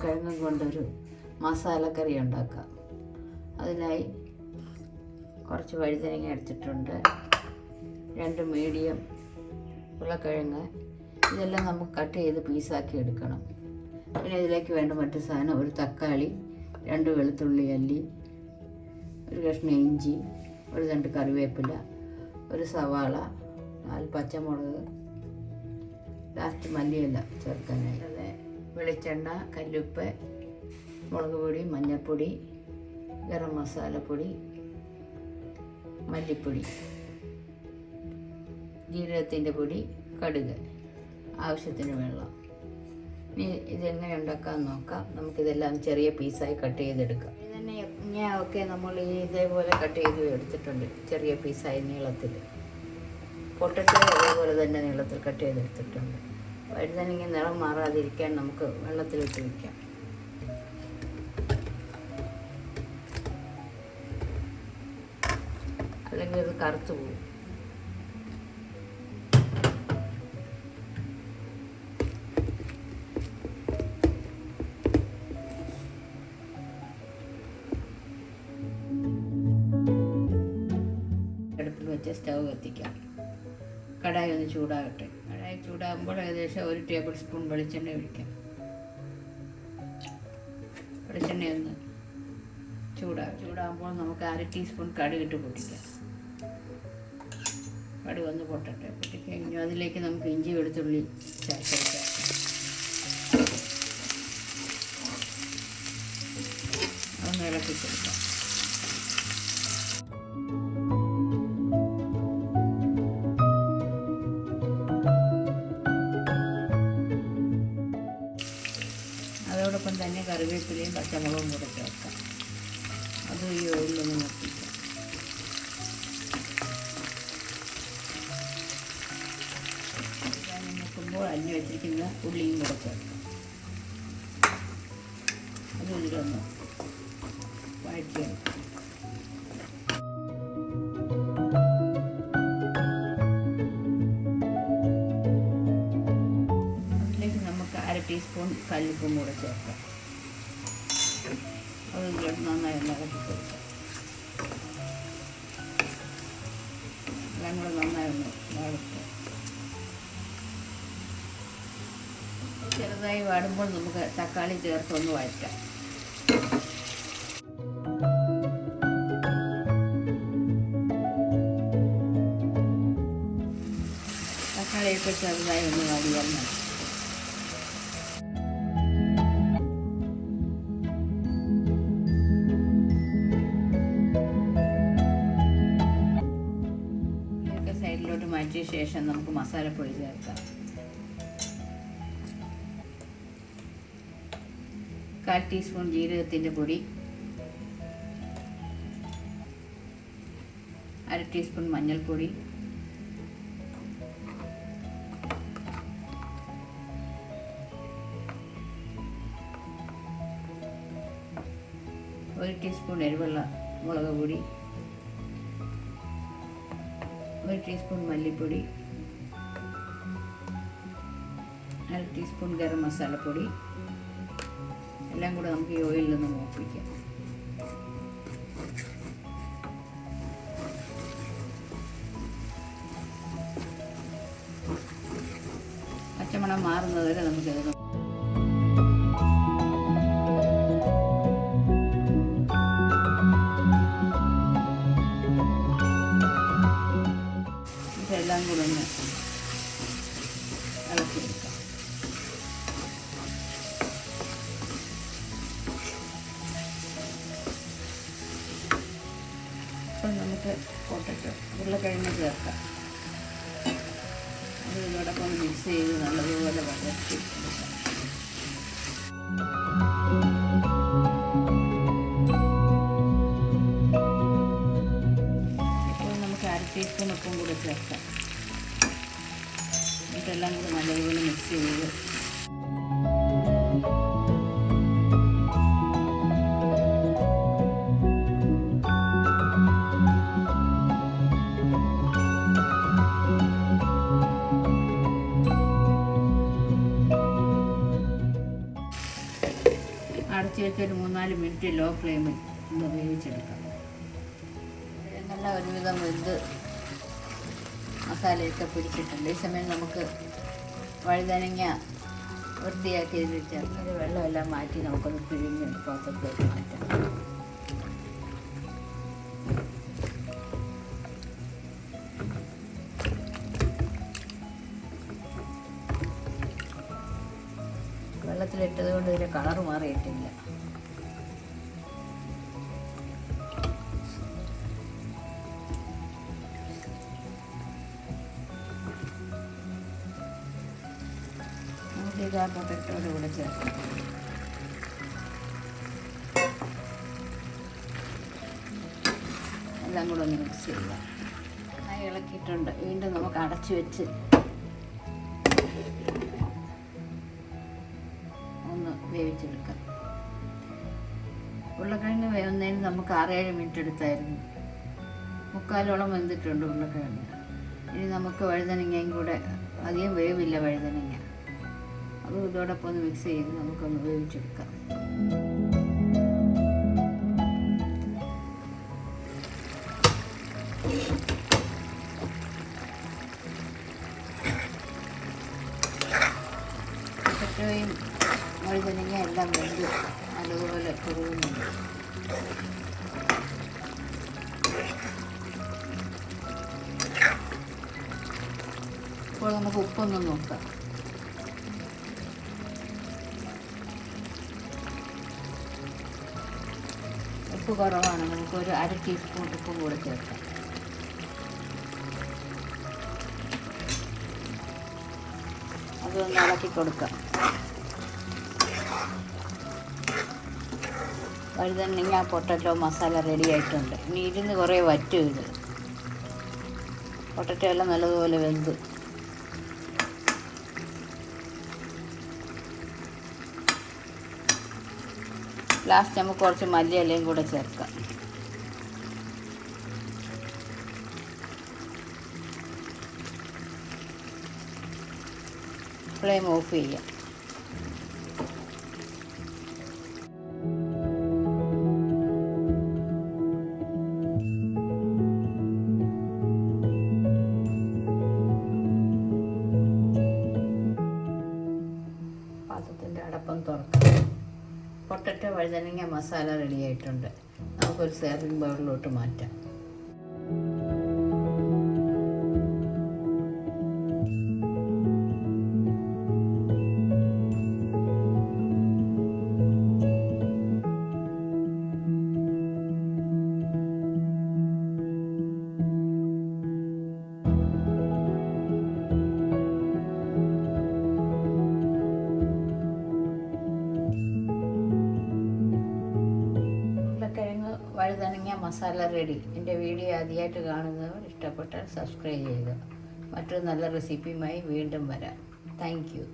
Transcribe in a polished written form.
ഉരുളക്കിഴങ്ങും കൊണ്ടൊരു മസാലക്കറി ഉണ്ടാക്കാം. അതിനായി കുറച്ച് വഴുതനങ്ങ എടുത്തിട്ടുണ്ട്, 2 മീഡിയം ഉരുളക്കിഴങ്ങ്. ഇതെല്ലാം നമുക്ക് കട്ട് ചെയ്ത് പീസാക്കി എടുക്കണം. പിന്നെ ഇതിലേക്ക് വേണ്ട മറ്റു സാധനം: ഒരു തക്കാളി, 2 വെളുത്തുള്ളി അല്ലി, ഒരു കഷ്ണം ഇഞ്ചി, ഒരു തണ്ട് കറിവേപ്പില, ഒരു സവാള, 4 പച്ചമുളക്, ലാസ്റ്റ് മല്ലിയില ചേർക്കാനായി. അതെ, വെളിച്ചെണ്ണ, കല്ലുപ്പ്, മുളക് പൊടി, മഞ്ഞൾപ്പൊടി, ഗരം മസാലപ്പൊടി, മല്ലിപ്പൊടി, ജീരകത്തിൻ്റെ പൊടി, കടുക്, ആവശ്യത്തിന് വെള്ളം. ഇനി ഇതെങ്ങനെ ഉണ്ടാക്കാമെന്ന് നോക്കാം. നമുക്കിതെല്ലാം ചെറിയ പീസായി കട്ട് ചെയ്തെടുക്കാം. ഇങ്ങനെയൊക്കെ നമ്മൾ ഇതേപോലെ കട്ട് ചെയ്ത് എടുത്തിട്ടുണ്ട്, ചെറിയ പീസായി നീളത്തിൽ. പൊട്ടറ്റോ ഇതേപോലെ തന്നെ നീളത്തിൽ കട്ട് ചെയ്തെടുത്തിട്ടുണ്ട്. വഴുതനങ്ങ നിറം മാറാതിരിക്കാൻ നമുക്ക് വെള്ളത്തിലിട്ട് വയ്ക്കാം. അല്ലെങ്കിൽ അത് കറുത്തു പോകും. അടുപ്പിൽ വെച്ച് സ്റ്റൗ കത്തിക്കാം. കടായി ഒന്ന് ചൂടാകട്ടെ. കടായി ചൂടാകുമ്പോൾ ഏകദേശം 1 ടേബിൾ സ്പൂൺ വെളിച്ചെണ്ണ ഒഴിക്കാം. വെളിച്ചെണ്ണ ഒന്ന് ചൂടാകുമ്പോൾ നമുക്ക് 1/2 ടീസ്പൂൺ കടുകിട്ട് പൊട്ടിക്കാം. കടുക് ഒന്ന് പൊട്ടട്ടെ. പൊട്ടിക്കഴിഞ്ഞു അതിലേക്ക് നമുക്ക് ഇഞ്ചി വെളുത്തുള്ളി ചേർക്കാം. അതൊന്ന് ഇളക്കി കൊടുക്കാം. അതോടൊപ്പം തന്നെ കറിവേപ്പിലയും പച്ചമുളകും കൂടെ ചേർക്കാം. അത് ഈ ഓയിലൊന്ന് മുട്ടിക്കാം. നോക്കുമ്പോൾ അരിഞ്ഞു വെച്ചിരിക്കുന്ന ഉള്ളിയും കൂടെ ചേർക്കാം. അത് ഇതിലൊന്ന് വഴറ്റിയെടുക്കാം. അതിലേക്ക് നമുക്ക് 1/2 ടീസ്പൂൺ കല്ലുപ്പും കൂടെ ചേർക്കാം. അത് ഇതിലോട്ട് നന്നായി ഒന്ന് ഇളക്കി കൊടുക്കാം. എല്ലാം കൂടെ നന്നായി ഒന്ന് വഴറ്റുക. ചെറുതായി വാടുമ്പോൾ നമുക്ക് തക്കാളി ചേർത്തൊന്ന് വഴറ്റാം. തക്കാളിയൊക്കെ ചെറുതായി ഒന്ന് വാടിയാൽ മതി. ഇതൊക്കെ സൈഡിലോട്ട് മാറ്റിയ ശേഷം നമുക്ക് മസാലപ്പൊടി ചേർക്കാം. 1/4 ടീസ്പൂൺ ജീരകത്തിൻ്റെ പൊടി, 1/2 ടീസ്പൂൺ മഞ്ഞൾപ്പൊടി, 1 ടീസ്പൂൺ എരിവുള്ള മുളക് പൊടി, 1 ടീസ്പൂൺ മല്ലിപ്പൊടി, 1/2 ടീസ്പൂൺ ഗരം മസാലപ്പൊടി. എല്ലാം കൂടെ നമുക്ക് ഈ ഓയിലിൽ നിന്ന് മൂപ്പിക്കാം. പച്ചമണം മാറുന്നത് വരെ നമുക്കിത് ഇതെല്ലാം കൂടെ ഒന്ന് ഇളക്കിയെടുക്കാം. അപ്പോൾ നമുക്ക് പൊട്ടറ്റോ ഉരുളക്കിഴങ്ങ് ചേർക്കാം. അത് ഇതോടൊപ്പം മിക്സ് ചെയ്ത് നല്ലതുപോലെ വഴറ്റി എടുക്കാം. ഇപ്പോൾ നമുക്ക് 1/2 ടീസ്പൂൺ ഉപ്പും കൂടെ ചേർക്കാം. ഇതെല്ലാം കൂടെ നല്ലതുപോലെ മിക്സ് ചെയ്ത് മിനിറ്റ് ലോ ഫ്ലെയിമിൽ ഒന്ന് വേവിച്ചെടുക്കാം. നല്ല ഒരുവിധം വെന്ത് മസാലയൊക്കെ പിടിച്ചിട്ടുണ്ട്. ഈ സമയം നമുക്ക് വഴുതനങ്ങ വൃത്തിയാക്കി ഇതിൽ ചേർക്കാം. വെള്ളമെല്ലാം മാറ്റി നമുക്കൊന്ന് പിഴിഞ്ഞ് പാത്രത്തിലേക്ക് മാറ്റാം. വെള്ളത്തിലിട്ടത് കൊണ്ട് ഇതിൻ്റെ കളർ മാറിയിട്ടില്ല. നമുക്കിത് ആ പൊട്ടറ്റോയുടെ കൂടെ ചേർക്കാം. എല്ലാം കൂടെ ഒന്ന് മിക്സ് ചെയ്യുക. നന്നായി ഇളക്കിയിട്ടുണ്ട്. വീണ്ടും നമുക്ക് അടച്ചു വെച്ച് വേവിച്ചെടുക്കാം. ഉരുളക്കിഴങ്ങ് വേവുന്നതിന് നമുക്ക് 6-7 മിനിറ്റ് എടുത്തായിരുന്നു. 3/4 വെന്തിട്ടുണ്ട് ഉരുളക്കിഴങ്ങ്. ഇനി നമുക്ക് വഴുതനങ്ങയും കൂടെ, അധികം വേവില്ല വഴുതനങ്ങ, അതും ഇതോടൊപ്പം ഒന്ന് മിക്സ് ചെയ്ത് നമുക്കൊന്ന് വേവിച്ചെടുക്കാം. പൊട്ടറ്റോയും വഴുതനങ്ങ എല്ലാം വെന്ത് നല്ലതുപോലെ കുറുകുന്നുണ്ട്. ഇപ്പോൾ നമുക്ക് ഉപ്പൊന്ന് നോക്കാം. ഉപ്പ് കുറവാണ്, നമുക്കൊരു 1/2 ടീസ്പൂൺ ഉപ്പും കൂടെ ചേർക്കാം. അതൊന്ന് ഇളക്കി കൊടുക്കാം. വഴുതനങ്ങ പൊട്ടറ്റോ മസാല റെഡി ആയിട്ടുണ്ട്. ഇനി ഇരുന്ന് കുറേ വറ്റും. ഇത് പൊട്ടറ്റോ എല്ലാം നല്ലതുപോലെ വെന്ത്. ലാസ്റ്റ് നമുക്ക് കുറച്ച് മല്ലിയിലയും കൂടെ ചേർക്കാം. ഫ്ലെയിം ഓഫ് ചെയ്യാം. പാത്രത്തിൻ്റെ അടപ്പം തുറക്കാം. പൊട്ടറ്റോ വഴുതനങ്ങ മസാല റെഡി ആയിട്ടുണ്ട്. നമുക്കൊരു സെർവിങ് ബൗളിലോട്ട് മാറ്റാം. വഴുതനങ്ങ മസാല റെഡി. എൻ്റെ വീഡിയോ ആദ്യമായിട്ട് കാണുന്നവർ ഇഷ്ടപ്പെട്ടാൽ സബ്സ്ക്രൈബ് ചെയ്യുക. മറ്റൊരു നല്ല റെസിപ്പിയുമായി വീണ്ടും വരാം. Thank you.